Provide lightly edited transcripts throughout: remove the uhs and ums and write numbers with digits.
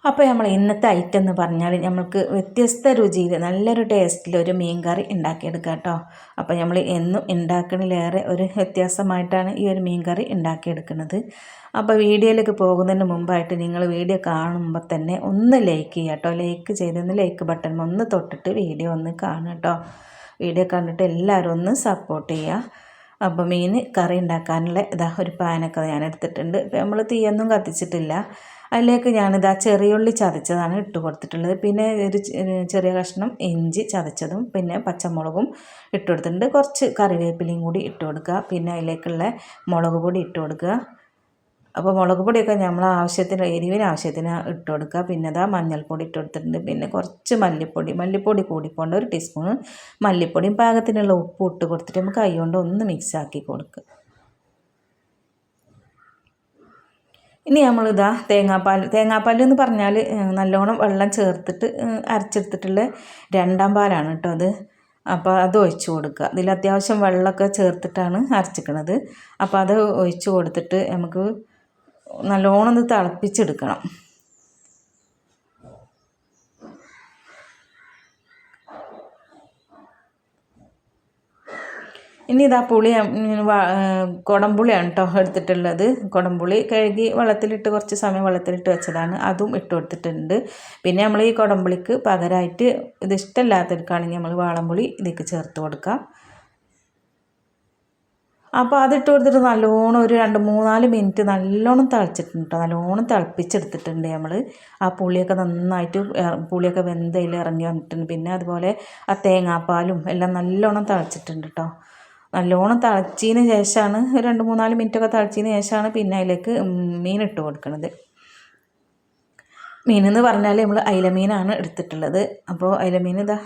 അപ്പോൾ നമ്മൾ ഇന്നത്തെ ഐറ്റം എന്ന് പറഞ്ഞാൽ നമുക്ക് വ്യത്യസ്ത രുചിയിൽ നല്ലൊരു ടേസ്റ്റിലൊരു മീൻ കറി ഉണ്ടാക്കിയെടുക്കാം കേട്ടോ. അപ്പോൾ നമ്മൾ എന്നും ഉണ്ടാക്കണതിലേറെ ഒരു വ്യത്യാസമായിട്ടാണ് ഈ ഒരു മീൻ കറി ഉണ്ടാക്കിയെടുക്കുന്നത്. അപ്പോൾ വീഡിയോയിലേക്ക് പോകുന്നതിന് മുമ്പായിട്ട് നിങ്ങൾ വീഡിയോ കാണുമ്പോൾ തന്നെ ഒന്ന് ലൈക്ക് ചെയ്യുക കേട്ടോ. ലൈക്ക് ചെയ്തൊന്ന് ലൈക്ക് ബട്ടൺ ഒന്ന് തൊട്ടിട്ട് വീഡിയോ ഒന്ന് കാണുക കേട്ടോ. വീഡിയോ കണ്ടിട്ട് എല്ലാവരും ഒന്ന് സപ്പോർട്ട് ചെയ്യുക. അപ്പോൾ മീൻ കറി ഉണ്ടാക്കാനുള്ള ഒരു പാനൊക്കെ ഞാൻ എടുത്തിട്ടുണ്ട്. ഇപ്പോൾ നമ്മൾ തീയൊന്നും കത്തിച്ചിട്ടില്ല. അതിലേക്ക് ഞാനിതാ ചെറിയുള്ളി ചതച്ചതാണ് ഇട്ട് കൊടുത്തിട്ടുള്ളത്. പിന്നെ ഒരു ചെറിയ കഷ്ണം ഇഞ്ചി ചതച്ചതും പിന്നെ പച്ചമുളകും ഇട്ട് കൊടുത്തിട്ടുണ്ട്. കുറച്ച് കറിവേപ്പിലയും കൂടി ഇട്ട് കൊടുക്കുക. പിന്നെ അതിലേക്കുള്ള മുളക് പൊടി ഇട്ട് കൊടുക്കുക. അപ്പോൾ മുളക് പൊടിയൊക്കെ നമ്മൾ ആവശ്യത്തിന് എരിവിന് ആവശ്യത്തിന് ഇട്ട് കൊടുക്കുക. പിന്നെ അതാ മഞ്ഞൾപ്പൊടി ഇട്ട് കൊടുത്തിട്ടുണ്ട്. പിന്നെ കുറച്ച് മല്ലിപ്പൊടി കൂടിക്കൊണ്ട് 1 ടീസ്പൂൺ മല്ലിപ്പൊടിയും പാകത്തിനുള്ള ഉപ്പ് ഇട്ട് കൊടുത്തിട്ട് നമുക്ക് കൈ കൊണ്ട് ഒന്ന് മിക്സാക്കി കൊടുക്കുക. ഇനി നമ്മളിതാ തേങ്ങാപ്പാൽ എന്ന് പറഞ്ഞാൽ നല്ലോണം വെള്ളം ചേർത്തിട്ട് അരച്ചെടുത്തിട്ടുള്ള 2ാം പാലാണ് കേട്ടോ അത്. അപ്പോൾ അത് ഒഴിച്ച് കൊടുക്കുക. ഇതിൽ അത്യാവശ്യം വെള്ളമൊക്കെ ചേർത്തിട്ടാണ് അരച്ചിക്കണത്. അപ്പോൾ അത് ഒഴിച്ച് കൊടുത്തിട്ട് നമുക്ക് നല്ലോണം ഒന്ന് തിളപ്പിച്ചെടുക്കണം. ഇനി ഇതാ പുളി കുടംപുളിയാണ് കേട്ടോ എടുത്തിട്ടുള്ളത്. കുടംപുളി കഴുകി വെള്ളത്തിലിട്ട് കുറച്ച് സമയം വെള്ളത്തിലിട്ട് വെച്ചതാണ്. അതും ഇട്ട് കൊടുത്തിട്ടുണ്ട്. പിന്നെ നമ്മൾ ഈ കുടംപുളിക്ക് പകരമായിട്ട് ഇത് ഇഷ്ടമില്ലാത്തവർക്കാണെങ്കിൽ നമ്മൾ വാളംപുളി ഇതിലേക്ക് ചേർത്ത് കൊടുക്കാം. അപ്പോൾ അതിട്ട് കൊടുത്തിട്ട് നല്ലോണം ഒരു 2-3-4 മിനിറ്റ് നല്ലോണം തിളച്ചിട്ടുണ്ട് കേട്ടോ. നല്ലോണം തിളപ്പിച്ചെടുത്തിട്ടുണ്ട് നമ്മൾ. ആ പുളിയൊക്കെ നന്നായിട്ട് പുളിയൊക്കെ വെന്തയിൽ ഇറങ്ങി വന്നിട്ടുണ്ട്. പിന്നെ അതുപോലെ ആ തേങ്ങാപ്പാലും എല്ലാം നല്ലോണം തിളച്ചിട്ടുണ്ട് കേട്ടോ. നല്ലോണം തിളച്ചതിന് ശേഷമാണ് 2-3-4 മിനിറ്റൊക്കെ തിളച്ചതിന് ശേഷമാണ് പിന്നെ അതിലേക്ക് മീൻ ഇട്ട് കൊടുക്കുന്നത്. മീനെന്ന് പറഞ്ഞാൽ നമ്മൾ അയിലമീനാണ് എടുത്തിട്ടുള്ളത്. അപ്പോൾ അയിലമീൻ ഇതാ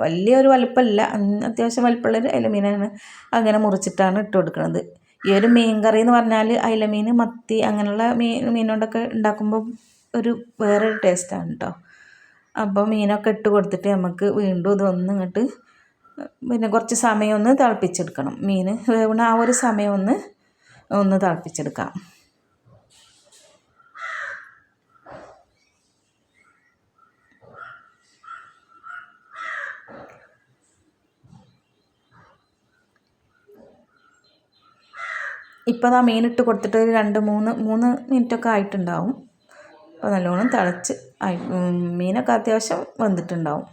വലിയൊരു വലുപ്പമല്ല, അത്യാവശ്യം വലുപ്പമുള്ളൊരു അയിലമീനാണ്. അങ്ങനെ മുറിച്ചിട്ടാണ് ഇട്ട് കൊടുക്കുന്നത്. ഈ ഒരു മീൻ കറി എന്ന് പറഞ്ഞാൽ അയിലമീൻ, മത്തി അങ്ങനെയുള്ള മീനോണ്ടൊക്കെ ഉണ്ടാക്കുമ്പോൾ ഒരു വേറൊരു ടേസ്റ്റാണ് കേട്ടോ. അപ്പോൾ മീനൊക്കെ ഇട്ട് കൊടുത്തിട്ട് നമുക്ക് വീണ്ടും ഇതൊന്നും ഇങ്ങോട്ട് പിന്നെ കുറച്ച് സമയം ഒന്ന് തിളപ്പിച്ചെടുക്കണം. മീൻ വേവണ ആ ഒരു സമയം ഒന്ന് തിളപ്പിച്ചെടുക്കാം. ഇപ്പോൾ ആ മീനിട്ട് കൊടുത്തിട്ട് ഒരു 2-3 മിനിറ്റൊക്കെ ആയിട്ടുണ്ടാവും. അപ്പോൾ നല്ലോണം തിളച്ച് മീനൊക്കെ അത്യാവശ്യം വെന്തിട്ടുണ്ടാവും.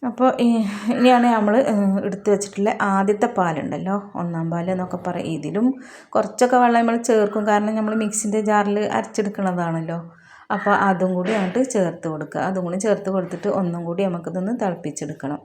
അപ്പോൾ ഇനിയാണ് നമ്മൾ എടുത്ത് വെച്ചിട്ടുള്ള ആദ്യത്തെ പാലുണ്ടല്ലോ, 1ാം പാൽ എന്നൊക്കെ പറയും. ഇതിലും കുറച്ചൊക്കെ വെള്ളം നമ്മൾ ചേർക്കും, കാരണം നമ്മൾ മിക്സിൻ്റെ ജാറിൽ അരച്ചെടുക്കുന്നതാണല്ലോ. അപ്പോൾ അതും കൂടി അങ്ങോട്ട് ചേർത്ത് കൊടുക്കുക. അതും കൂടി ചേർത്ത് കൊടുത്തിട്ട് ഒന്നും കൂടി നമുക്കിതൊന്ന് തിളപ്പിച്ചെടുക്കണം.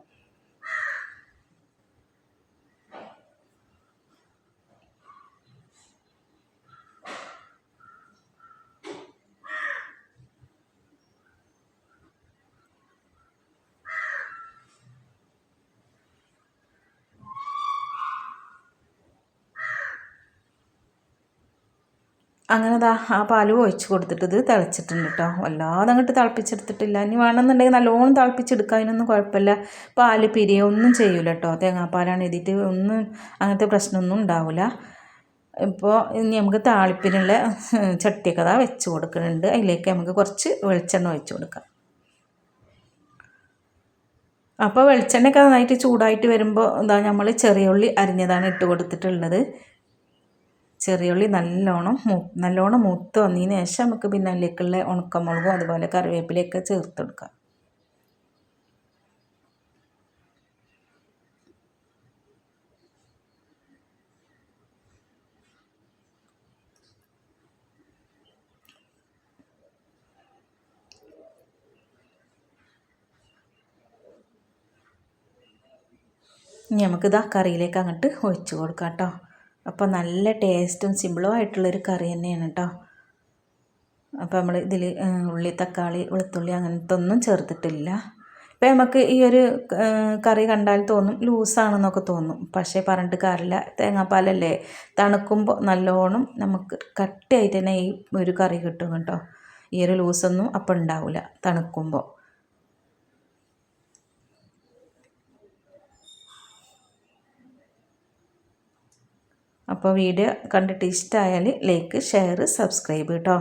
അങ്ങനെ ആ പാൽ ഒഴിച്ച് കൊടുത്തിട്ട് ഇത് തിളച്ചിട്ടുണ്ട് കേട്ടോ. വല്ലാതെ അങ്ങോട്ട് തിളപ്പിച്ചെടുത്തിട്ടില്ല. ഇനി വേണമെന്നുണ്ടെങ്കിൽ നല്ലോണം തിളപ്പിച്ചെടുക്കുക, അതിനൊന്നും കുഴപ്പമില്ല. പാൽ പിരിയൊന്നും ചെയ്യൂല കേട്ടോ. തേങ്ങാപ്പാലാണ് എഴുതിയിട്ട് ഒന്നും അങ്ങനത്തെ പ്രശ്നമൊന്നും ഉണ്ടാവില്ല. ഇപ്പോൾ ഇനി നമുക്ക് താളിപ്പിനുള്ള ചട്ടിയൊക്കെ അതാ വെച്ച് കൊടുക്കുന്നുണ്ട്. അതിലേക്ക് നമുക്ക് കുറച്ച് വെളിച്ചെണ്ണ ഒഴിച്ച് കൊടുക്കാം. അപ്പോൾ വെളിച്ചെണ്ണയൊക്കെ നന്നായിട്ട് ചൂടായിട്ട് വരുമ്പോൾ നമ്മൾ ചെറിയ ഉള്ളി അരിഞ്ഞതാണ് ഇട്ട് കൊടുത്തിട്ടുള്ളത്. ചെറിയ ഉള്ളി നല്ലോണം മൂത്ത് വന്നതിന് ശേഷം നമുക്ക് പിന്നെ അതിലേക്കുള്ള ഉണക്കമുളകും അതുപോലെ കറിവേപ്പിലയൊക്കെ ചേർത്ത് കൊടുക്കാം. ഇനി നമുക്കിതാ കറിയിലേക്ക് അങ്ങോട്ട് ഒഴിച്ച് കൊടുക്കാം കേട്ടോ. അപ്പോൾ നല്ല ടേസ്റ്റും സിമ്പിളും ആയിട്ടുള്ളൊരു കറി തന്നെയാണ് കേട്ടോ. അപ്പോൾ നമ്മൾ ഇതിൽ ഉള്ളി, തക്കാളി, വെളുത്തുള്ളി അങ്ങനത്തെ ഒന്നും ചേർത്തിട്ടില്ല. ഇപ്പോൾ നമുക്ക് ഈ ഒരു കറി കണ്ടാൽ തോന്നും ലൂസാണെന്നൊക്കെ തോന്നും. പക്ഷേ പറഞ്ഞിട്ട് കാര്യമില്ല, തേങ്ങാപ്പാലല്ലേ, തണുക്കുമ്പോൾ നല്ലോണം നമുക്ക് കട്ടിയായിട്ട് തന്നെ ഈ ഒരു കറി കിട്ടും കേട്ടോ. ഈ ഒരു ലൂസൊന്നും അപ്പം ഉണ്ടാവില്ല തണുക്കുമ്പോൾ. അപ്പോൾ വീഡിയോ കണ്ടിട്ട് ഇഷ്ടമായാൽ ലൈക്ക്, ഷെയർ, സബ്സ്ക്രൈബ് കേട്ടോ.